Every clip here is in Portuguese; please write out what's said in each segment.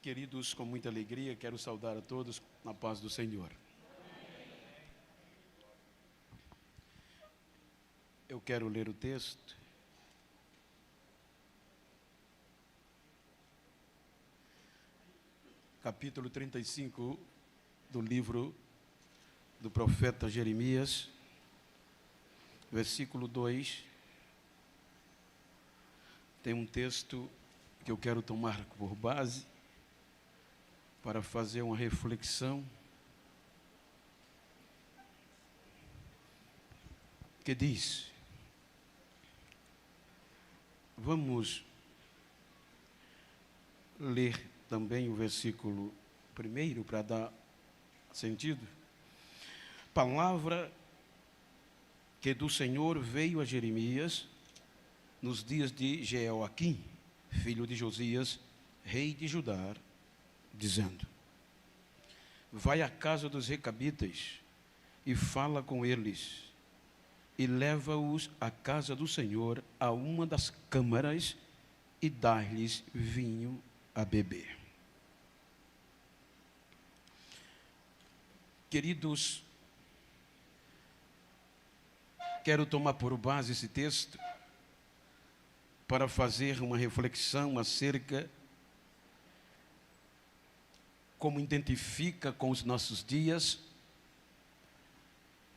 Queridos, com muita alegria, quero saudar a todos na paz do Senhor. Eu quero ler o texto. Capítulo 35 do livro do profeta Jeremias, versículo 2. Tem um texto que eu quero tomar por base para fazer uma reflexão que diz: vamos ler também o versículo 1 para dar sentido. Palavra que do Senhor veio a Jeremias nos dias de Jeoaquim, filho de Josias, rei de Judá, dizendo: vai à casa dos recabitas e fala com eles, e leva-os à casa do Senhor, a uma das câmaras, e dá-lhes vinho a beber. Queridos, quero tomar por base esse texto para fazer uma reflexão acerca como identifica com os nossos dias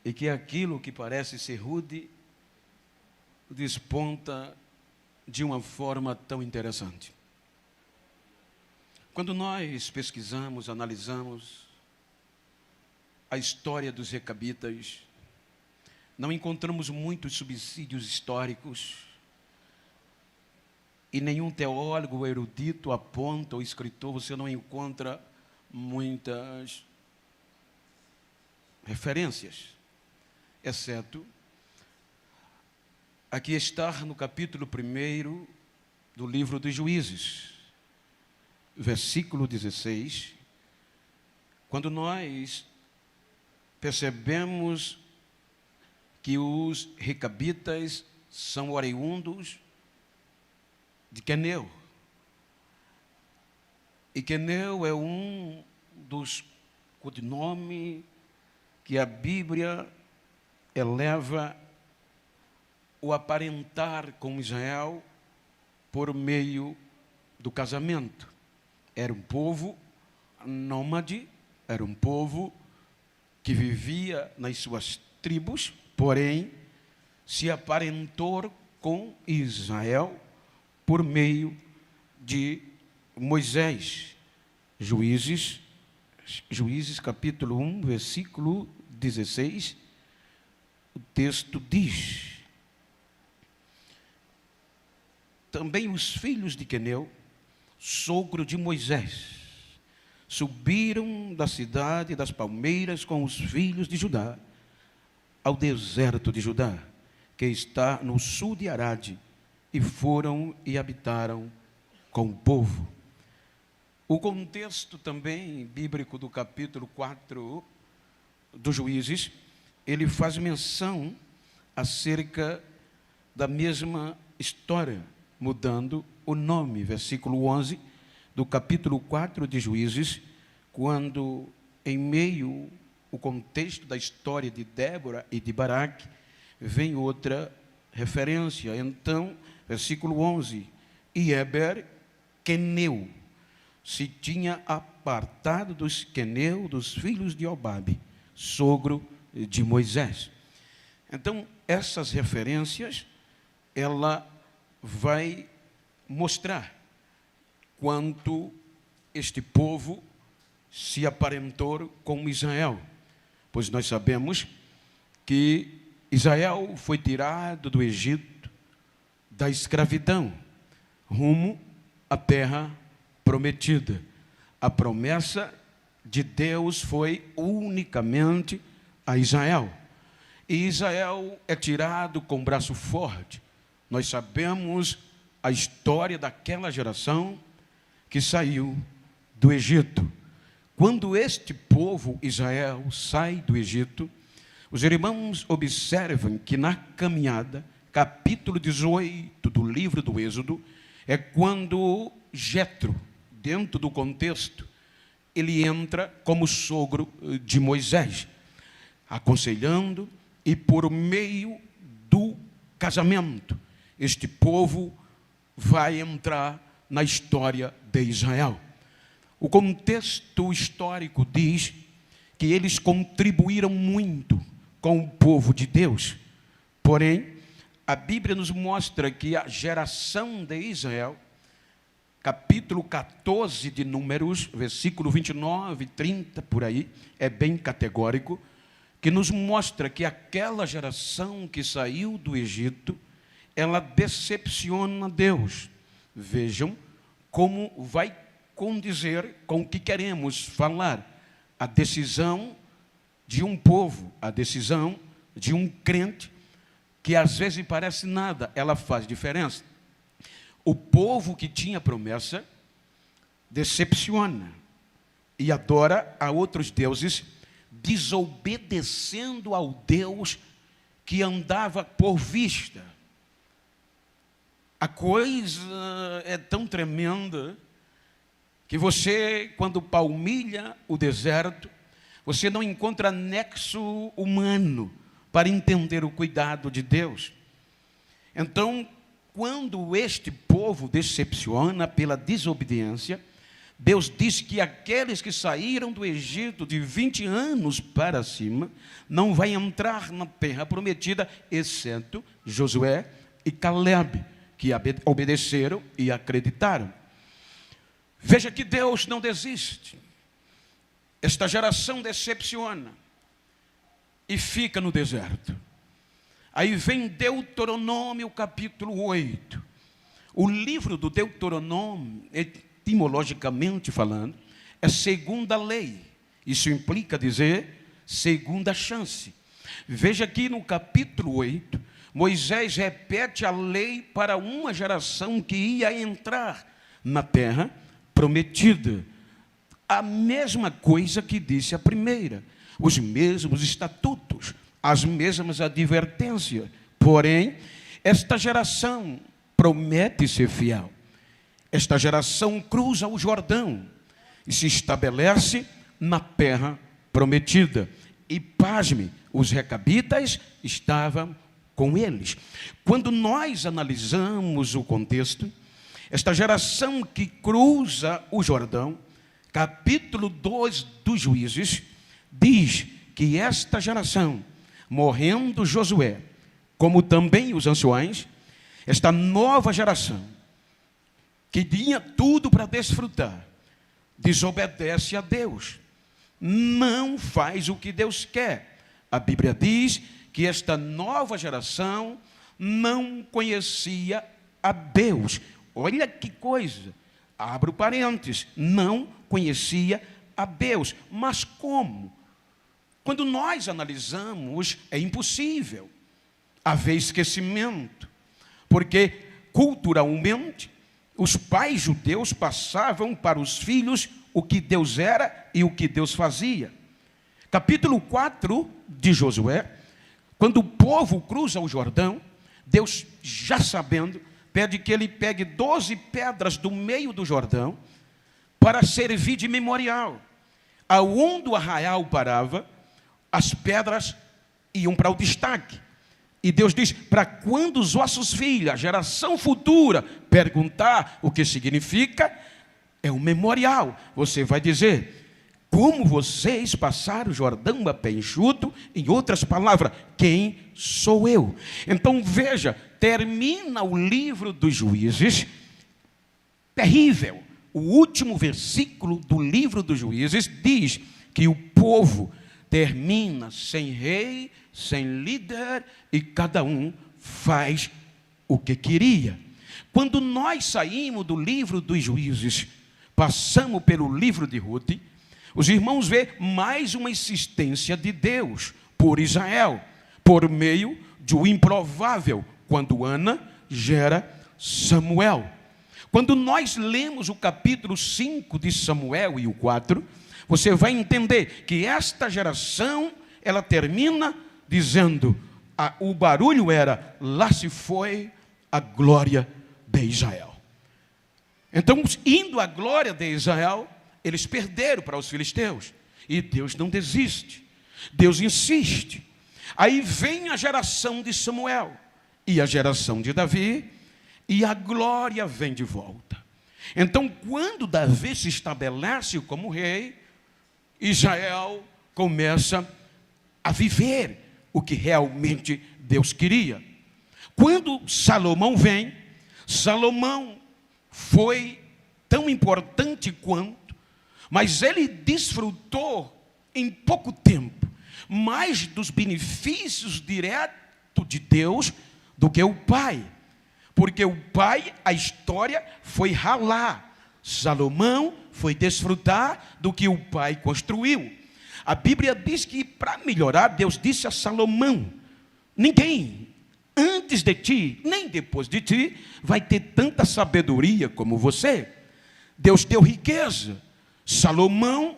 e que aquilo que parece ser rude desponta de uma forma tão interessante. Quando nós pesquisamos, analisamos a história dos recabitas, não encontramos muitos subsídios históricos e nenhum teólogo ou erudito aponta, ou escritor, você não encontra muitas referências, exceto aqui está no capítulo 1 do livro dos Juízes, versículo 16, quando nós percebemos que os recabitas são oriundos de Queneu. E Queneu é um dos codinomes que a Bíblia eleva o aparentar com Israel por meio do casamento. Era um povo nômade, era um povo que vivia nas suas tribos, porém se aparentou com Israel por meio de Moisés. Juízes capítulo 1, versículo 16, o texto diz: também os filhos de Queneu, sogro de Moisés, subiram da cidade das palmeiras com os filhos de Judá ao deserto de Judá, que está no sul de Arade, e foram e habitaram com o povo. O contexto também bíblico do capítulo 4 dos Juízes, ele faz menção acerca da mesma história, mudando o nome. Versículo 11 do capítulo 4 de Juízes, quando em meio o contexto da história de Débora e de Baraque, vem outra referência. Então, versículo 11, e Heber, Queneu, se tinha apartado dos Queneu, dos filhos de Obabe, sogro de Moisés. Então, essas referências, ela vai mostrar quanto este povo se aparentou com Israel, pois nós sabemos que Israel foi tirado do Egito, da escravidão, rumo à terra prometida. A promessa de Deus foi unicamente a Israel. E Israel é tirado com braço forte. Nós sabemos a história daquela geração que saiu do Egito. Quando este povo, Israel, sai do Egito, os irmãos observam que na caminhada, capítulo 18 do livro do Êxodo, é quando Jetro, dentro do contexto, ele entra como sogro de Moisés, aconselhando, e por meio do casamento, este povo vai entrar na história de Israel. O contexto histórico diz que eles contribuíram muito com o povo de Deus. Porém, a Bíblia nos mostra que a geração de Israel, capítulo 14 de Números, versículo 29, 30, por aí, é bem categórico, que nos mostra que aquela geração que saiu do Egito, ela decepciona Deus. Vejam como vai condizer com o que queremos falar. A decisão de um povo, a decisão de um crente, que às vezes parece nada, ela faz diferença. O povo que tinha promessa decepciona e adora a outros deuses, desobedecendo ao Deus que andava por vista. A coisa é tão tremenda que você, quando palmilha o deserto, você não encontra nexo humano para entender o cuidado de Deus. Então, quando este povo decepciona pela desobediência, Deus diz que aqueles que saíram do Egito de 20 anos para cima, não vai entrar na terra prometida, exceto Josué e Caleb, que obedeceram e acreditaram. Veja que Deus não desiste. Esta geração decepciona e fica no deserto. Aí vem Deuteronômio capítulo 8. O livro do Deuteronômio, etimologicamente falando, é segunda lei. Isso implica dizer segunda chance. Veja aqui no capítulo 8, Moisés repete a lei para uma geração que ia entrar na terra prometida. A mesma coisa que disse a primeira, os mesmos estatutos, as mesmas advertências. Porém, esta geração promete ser fiel. Esta geração cruza o Jordão e se estabelece na terra prometida. E, pasme, os recabitas estavam com eles. Quando nós analisamos o contexto, esta geração que cruza o Jordão, capítulo 2 dos Juízes, diz que esta geração, morrendo Josué, como também os anciões, esta nova geração, que tinha tudo para desfrutar, desobedece a Deus, não faz o que Deus quer. A Bíblia diz que esta nova geração não conhecia a Deus. Olha que coisa, abro parênteses, não conhecia a Deus. Mas como? Quando nós analisamos, é impossível haver esquecimento, porque culturalmente os pais judeus passavam para os filhos o que Deus era e o que Deus fazia. Capítulo 4 de Josué, quando o povo cruza o Jordão, Deus, já sabendo, pede que ele pegue 12 pedras do meio do Jordão para servir de memorial. Aonde o arraial parava, as pedras iam para o destaque. E Deus diz, para quando os vossos filhos, a geração futura, perguntar o que significa, é um memorial. Você vai dizer, como vocês passaram o Jordão a pé enxuto, em outras palavras, quem sou eu? Então veja, termina o livro dos Juízes, terrível. O último versículo do livro dos Juízes diz que o povo termina sem rei, sem líder, e cada um faz o que queria. Quando nós saímos do livro dos Juízes, passamos pelo livro de Ruth, os irmãos vê mais uma insistência de Deus por Israel, por meio do improvável, quando Ana gera Samuel. Quando nós lemos o capítulo 5 de Samuel e o 4, você vai entender que esta geração, ela termina dizendo, o barulho era, lá se foi a glória de Israel. Então, indo à glória de Israel, eles perderam para os filisteus. E Deus não desiste. Deus insiste. Aí vem a geração de Samuel e a geração de Davi, e a glória vem de volta. Então, quando Davi se estabelece como rei, Israel começa a viver o que realmente Deus queria. Quando Salomão vem, Salomão foi tão importante quanto, mas ele desfrutou em pouco tempo mais dos benefícios diretos de Deus do que o pai. Porque o pai, a história foi ralar. Salomão foi desfrutar do que o pai construiu. A Bíblia diz que para melhorar, Deus disse a Salomão: ninguém antes de ti, nem depois de ti, vai ter tanta sabedoria como você. Deus deu riqueza. Salomão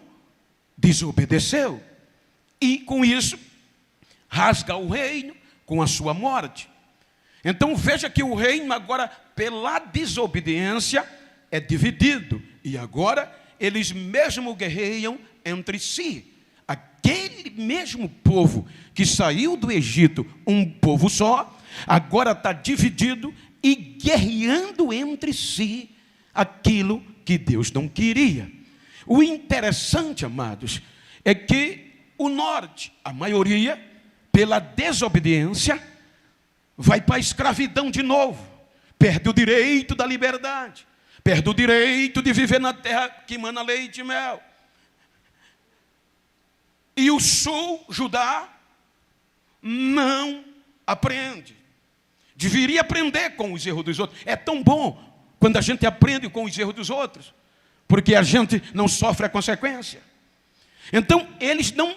desobedeceu. E com isso, rasga o reino com a sua morte. Então veja que o reino agora, pela desobediência, é dividido. E agora, eles mesmo guerreiam entre si. Aquele mesmo povo que saiu do Egito, um povo só, agora está dividido e guerreando entre si aquilo que Deus não queria. O interessante, amados, é que o norte, a maioria, pela desobediência, vai para a escravidão de novo, perde o direito da liberdade, perde o direito de viver na terra que mana leite e mel. E o sul, Judá, não aprende. Deveria aprender com os erros dos outros. É tão bom quando a gente aprende com os erros dos outros, porque a gente não sofre a consequência. Então, eles não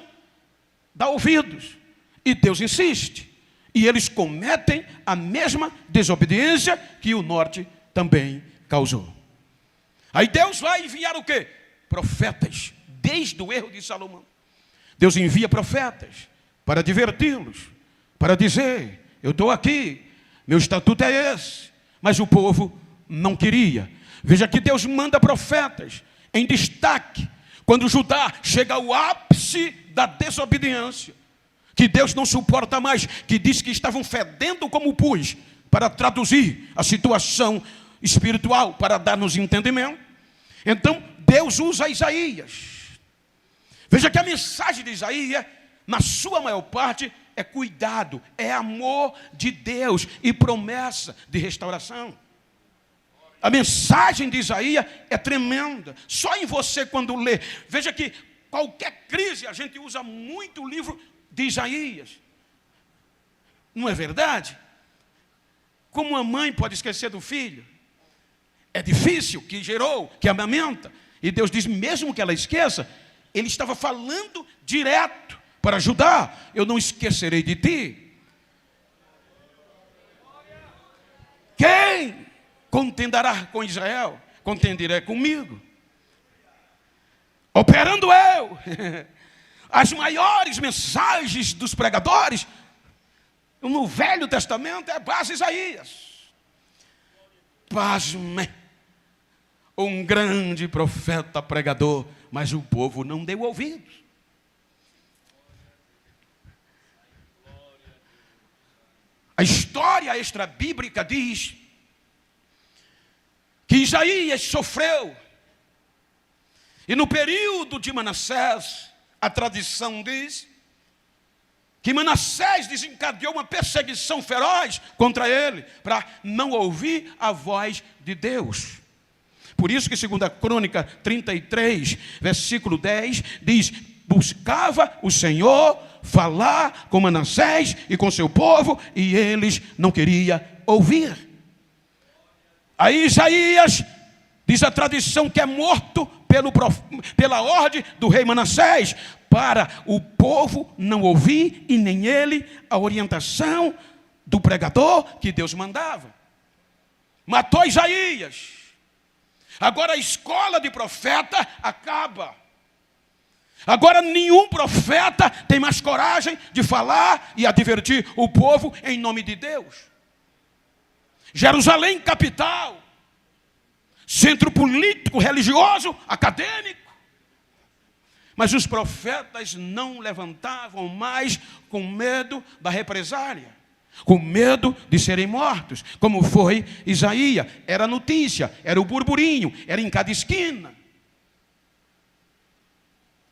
dão ouvidos, e Deus insiste. E eles cometem a mesma desobediência que o norte também causou. Aí Deus vai enviar o quê? Profetas, desde o erro de Salomão. Deus envia profetas para diverti-los, para dizer: eu estou aqui, meu estatuto é esse. Mas o povo não queria. Veja que Deus manda profetas em destaque, quando Judá chega ao ápice da desobediência, que Deus não suporta mais, que diz que estavam fedendo como pus, para traduzir a situação espiritual, para dar-nos entendimento. Então, Deus usa Isaías. Veja que a mensagem de Isaías, na sua maior parte, é cuidado, é amor de Deus e promessa de restauração. A mensagem de Isaías é tremenda. Só em você quando lê. Veja que qualquer crise, a gente usa muito o livro de Isaías. Não é verdade? Como uma mãe pode esquecer do filho? É difícil, que gerou, que amamenta. E Deus diz, mesmo que ela esqueça, Ele estava falando direto para ajudar. Eu não esquecerei de ti. Quem contenderá com Israel? Contenderá comigo. Operando eu. As maiores mensagens dos pregadores no Velho Testamento é base Isaías. Pasme. Um grande profeta pregador, mas o povo não deu ouvidos. A história extra-bíblica diz que Isaías sofreu. E no período de Manassés, a tradição diz que Manassés desencadeou uma perseguição feroz contra ele, para não ouvir a voz de Deus. Por isso que 2 Crônica 33, versículo 10, diz: buscava o Senhor falar com Manassés e com seu povo, e eles não queriam ouvir. Aí Isaías, diz a tradição, que é morto pela ordem do rei Manassés, para o povo não ouvir, e nem ele, a orientação do pregador que Deus mandava. Matou Isaías. Agora a escola de profeta acaba. Agora nenhum profeta tem mais coragem de falar e advertir o povo em nome de Deus. Jerusalém capital, centro político, religioso, acadêmico. Mas os profetas não levantavam mais com medo da represália, com medo de serem mortos, como foi Isaías. Era notícia, era o burburinho, era em cada esquina.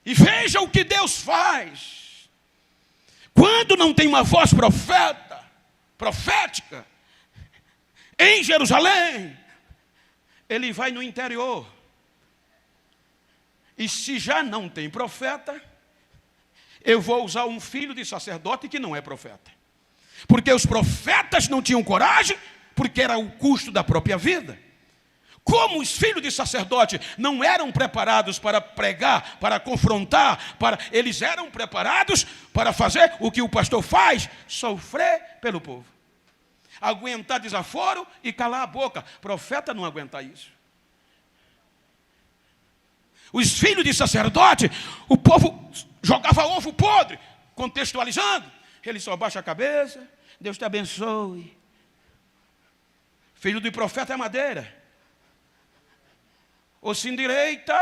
E veja o que Deus faz. Quando não tem uma voz profética, em Jerusalém, ele vai no interior. E se já não tem profeta, eu vou usar um filho de sacerdote que não é profeta. Porque os profetas não tinham coragem, porque era o custo da própria vida. Como os filhos de sacerdote não eram preparados para pregar, para confrontar, eles eram preparados para fazer o que o pastor faz, sofrer pelo povo. Aguentar desaforo e calar a boca. Profeta não aguenta isso. Os filhos de sacerdote, o povo jogava ovo podre, contextualizando. Ele só baixa a cabeça, Deus te abençoe. Filho do profeta é madeira. Ou se endireita,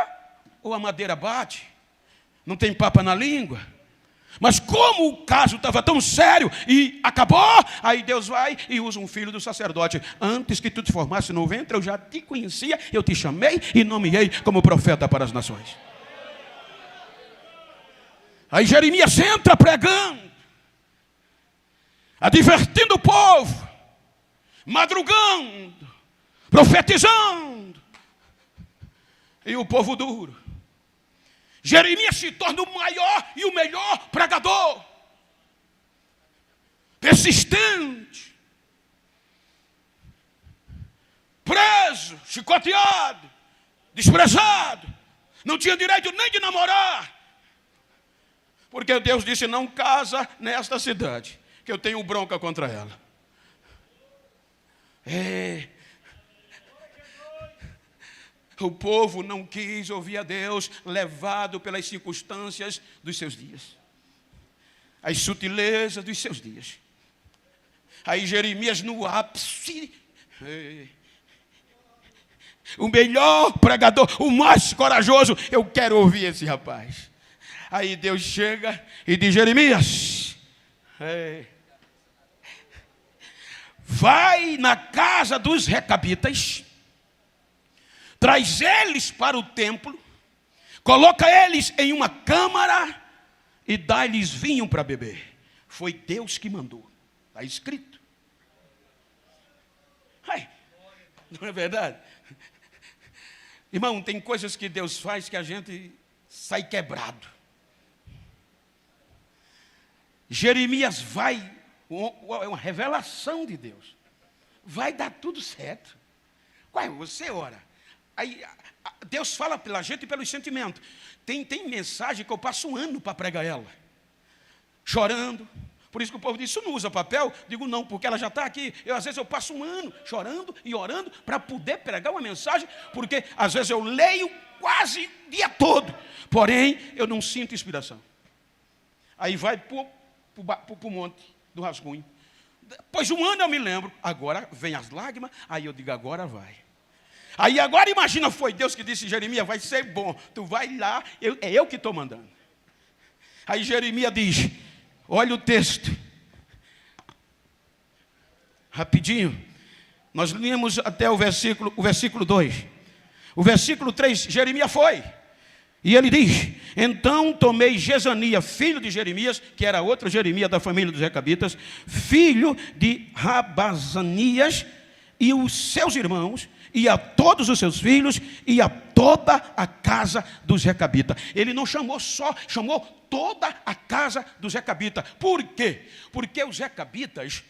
ou a madeira bate. Não tem papa na língua. Mas como o caso estava tão sério e acabou, aí Deus vai e usa um filho do sacerdote. Antes que tu te formasse no ventre, eu já te conhecia, eu te chamei e nomeei como profeta para as nações. Aí Jeremias entra pregando, advertindo o povo, madrugando, profetizando. E o povo duro. Jeremias se torna o maior e o melhor pregador. Persistente. Preso, chicoteado, desprezado. Não tinha direito nem de namorar. Porque Deus disse, não casa nesta cidade, que eu tenho bronca contra ela. O povo não quis ouvir a Deus, levado pelas circunstâncias dos seus dias, as sutilezas dos seus dias. Aí Jeremias no ápice, o melhor pregador, o mais corajoso, eu quero ouvir esse rapaz. Aí Deus chega e diz, Jeremias, vai na casa dos recabitas, traz eles para o templo, coloca eles em uma câmara e dá-lhes vinho para beber. Foi Deus que mandou. Está escrito. Não é verdade? Irmão, tem coisas que Deus faz que a gente sai quebrado. Jeremias vai, é uma revelação de Deus. Vai dar tudo certo. Você ora. Aí Deus fala pela gente e pelos sentimentos. Tem mensagem que eu passo um ano para pregar ela. Chorando. Por isso que o povo diz, isso não usa papel? Digo, não, porque ela já está aqui. Às vezes eu passo um ano chorando e orando para poder pregar uma mensagem, porque às vezes eu leio quase o dia todo. Porém, eu não sinto inspiração. Aí vai para o monte do rascunho. Depois de um ano eu me lembro. Agora vem as lágrimas. Aí eu digo, agora vai. Aí agora imagina, foi Deus que disse, Jeremias, vai ser bom, tu vai lá, é eu que estou mandando. Aí Jeremias diz, olha o texto, rapidinho, nós lemos até o versículo 2, o versículo 3, Jeremias foi, e ele diz, então tomei Jezanias, filho de Jeremias, que era outro Jeremias da família dos recabitas, filho de Rabazanias, e os seus irmãos, e a todos os seus filhos, e a toda a casa dos recabitas. Ele não chamou só, chamou toda a casa dos recabitas. Por quê? Porque os recabitas,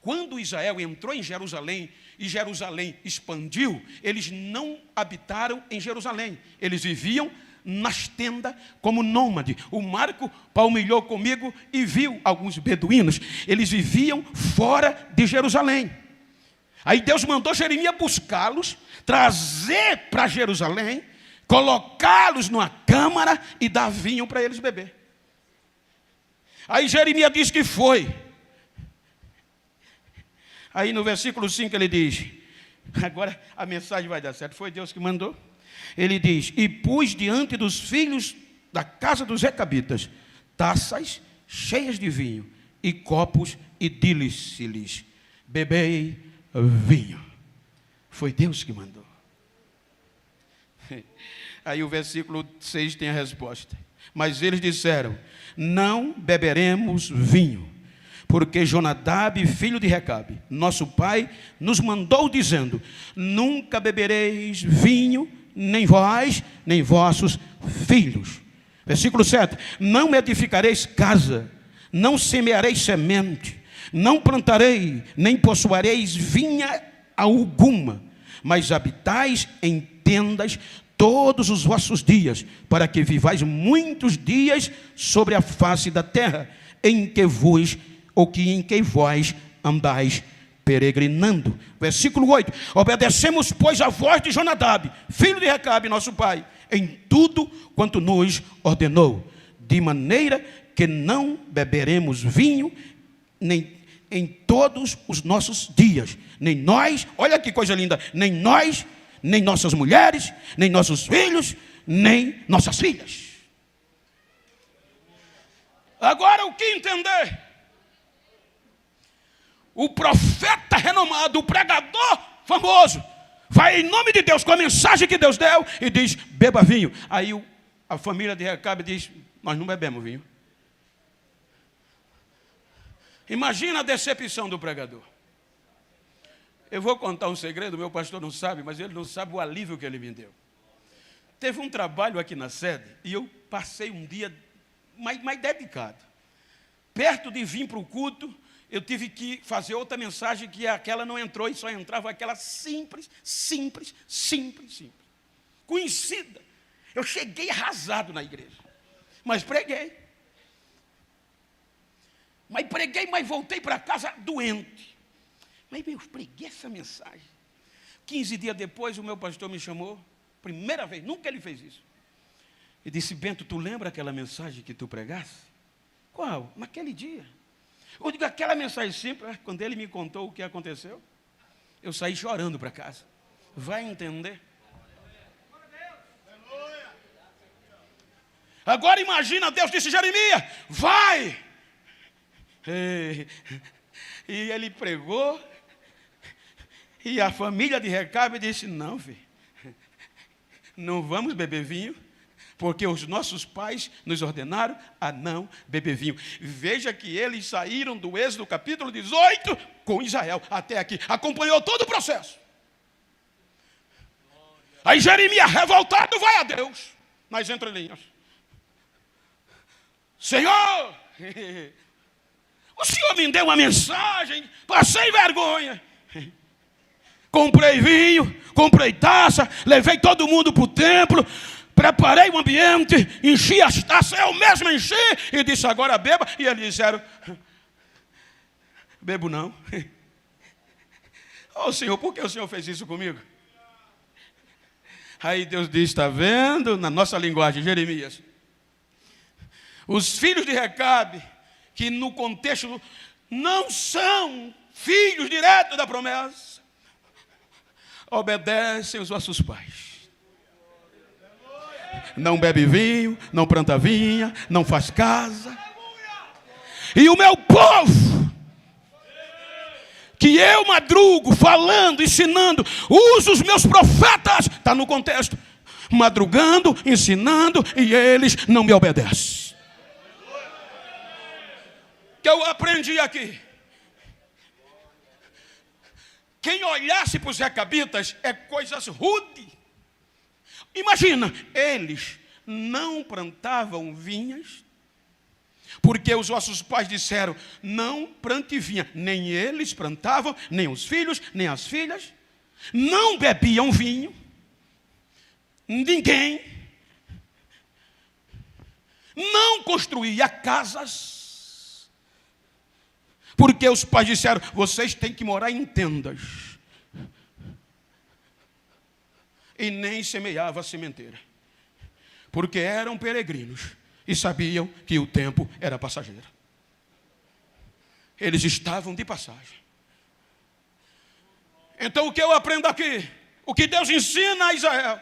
quando Israel entrou em Jerusalém, e Jerusalém expandiu, eles não habitaram em Jerusalém. Eles viviam nas tendas como nômade. O Marco palmilhou comigo e viu alguns beduínos. Eles viviam fora de Jerusalém. Aí Deus mandou Jeremias buscá-los, trazer para Jerusalém, colocá-los numa câmara e dar vinho para eles beber. Aí Jeremias diz que foi. Aí no versículo 5 ele diz, Agora a mensagem vai dar certo. Foi Deus que mandou. Ele diz: e pus diante dos filhos da casa dos recabitas taças cheias de vinho e copos, e disse-lhes: bebei vinho. Foi Deus que mandou. Aí o versículo 6 tem a resposta. Mas eles disseram: não beberemos vinho, porque Jonadab, filho de Recabe, nosso pai, nos mandou dizendo: nunca bebereis vinho, nem vós, nem vossos filhos. Versículo 7: não edificareis casa, não semeareis semente, não plantarei, nem possuareis vinha alguma, mas habitais em tendas todos os vossos dias, para que vivais muitos dias sobre a face da terra, em que vós andais peregrinando. Versículo 8: obedecemos, pois, a voz de Jonadab, filho de Recabe, nosso pai, em tudo quanto nos ordenou, de maneira que não beberemos vinho, nem em todos os nossos dias, nem nós, olha que coisa linda, nem nós, nem nossas mulheres, nem nossos filhos, nem nossas filhas. Agora o que entender? O profeta renomado, o pregador famoso, vai em nome de Deus, com a mensagem que Deus deu, e diz: beba vinho. Aí a família de Recabe diz: nós não bebemos vinho. Imagina a decepção do pregador. Eu vou contar um segredo, meu pastor não sabe, mas ele não sabe o alívio que ele me deu. Teve um trabalho aqui na sede, e eu passei um dia mais dedicado. Perto de vir para o culto, eu tive que fazer outra mensagem, que aquela não entrou, e só entrava aquela simples. Conhecida. Eu cheguei arrasado na igreja, mas preguei. Mas voltei para casa doente. Mas eu preguei essa mensagem. 15 dias depois, o meu pastor me chamou, primeira vez, nunca ele fez isso. E disse: Bento, tu lembra aquela mensagem que tu pregaste? Qual? Naquele dia. Eu digo: aquela mensagem simples. Quando ele me contou o que aconteceu, eu saí chorando para casa. Vai entender? Agora imagina, Deus disse: Jeremias, vai! E ele pregou, e a família de Recabe disse: não, filho, não vamos beber vinho, porque os nossos pais nos ordenaram a não beber vinho. Veja que eles saíram do Êxodo capítulo 18 com Israel até aqui, acompanhou todo o processo. Aí Jeremias, revoltado, vai a Deus nas entrelinhas: Senhor, o Senhor me deu uma mensagem, passei vergonha. Comprei vinho, comprei taça, levei todo mundo para o templo, preparei o ambiente, enchi as taças, eu mesmo enchi, e disse: agora beba. E eles disseram: bebo não. Ô Senhor, por que o Senhor fez isso comigo? Aí Deus diz: está vendo, na nossa linguagem, Jeremias, os filhos de Recabe, que no contexto não são filhos diretos da promessa, obedecem os vossos pais. Não bebe vinho, não planta vinha, não faz casa. E o meu povo, que eu madrugo falando, ensinando, uso os meus profetas, está no contexto, madrugando, ensinando, e eles não me obedecem. Que eu aprendi aqui: quem olhasse para os recabitas é coisas rudes. Imagina, eles não plantavam vinhas, porque os vossos pais disseram: não plante vinha. Nem eles plantavam, nem os filhos, nem as filhas. Não bebiam vinho. Ninguém. Não construía casas, porque os pais disseram: vocês têm que morar em tendas. E nem semeava a sementeira, porque eram peregrinos e sabiam que o tempo era passageiro. Eles estavam de passagem. Então o que eu aprendo aqui? O que Deus ensina a Israel?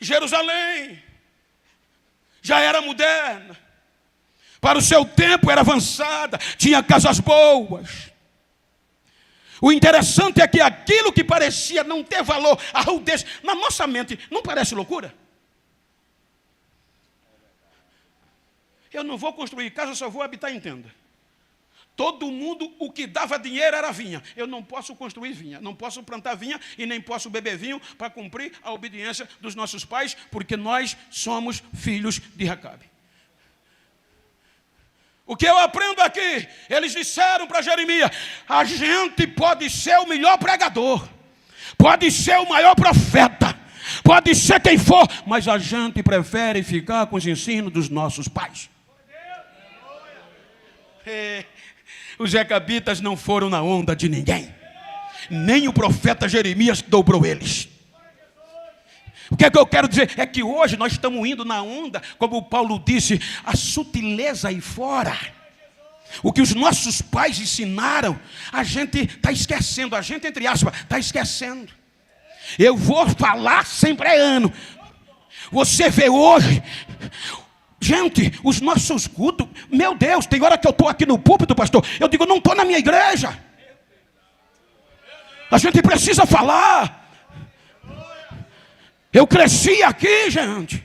Jerusalém já era moderna, para o seu tempo era avançada, tinha casas boas. O interessante é que aquilo que parecia não ter valor, a rudez, na nossa mente, não parece loucura? Eu não vou construir casa, só vou habitar em tenda. Todo mundo, o que dava dinheiro era vinha. Eu não posso construir vinha, não posso plantar vinha e nem posso beber vinho para cumprir a obediência dos nossos pais, porque nós somos filhos de Racabe. O que eu aprendo aqui? Eles disseram para Jeremias: a gente pode ser o melhor pregador, pode ser o maior profeta, pode ser quem for, mas a gente prefere ficar com os ensinos dos nossos pais. Os recabitas não foram na onda de ninguém, nem o profeta Jeremias dobrou eles. O que é que eu quero dizer? É que hoje nós estamos indo na onda, como o Paulo disse, a sutileza aí fora. O que os nossos pais ensinaram, a gente está esquecendo, a gente, entre aspas, está esquecendo. Eu vou falar sempre é ano. Você vê hoje, gente, os nossos cultos, meu Deus, tem hora que eu estou aqui no púlpito, pastor, eu digo, não estou na minha igreja. A gente precisa falar. Eu cresci aqui, gente.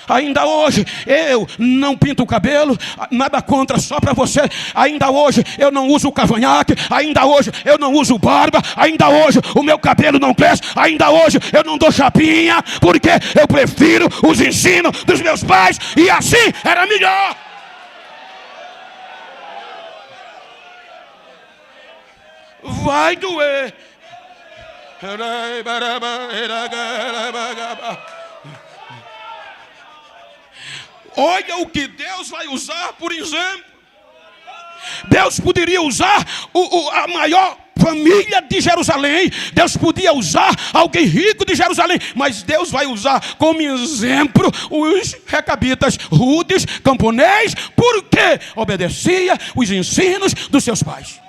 Ainda hoje eu não pinto o cabelo, nada contra, só para você. Ainda hoje eu não uso cavanhaque, ainda hoje eu não uso barba, ainda hoje o meu cabelo não cresce, ainda hoje eu não dou chapinha, porque eu prefiro os ensinos dos meus pais e assim era melhor. Vai doer. Olha o que Deus vai usar, por exemplo. Deus poderia usar a maior família de Jerusalém. Deus podia usar alguém rico de Jerusalém. Mas Deus vai usar como exemplo os recabitas rudes, camponês, porque obedecia os ensinos dos seus pais.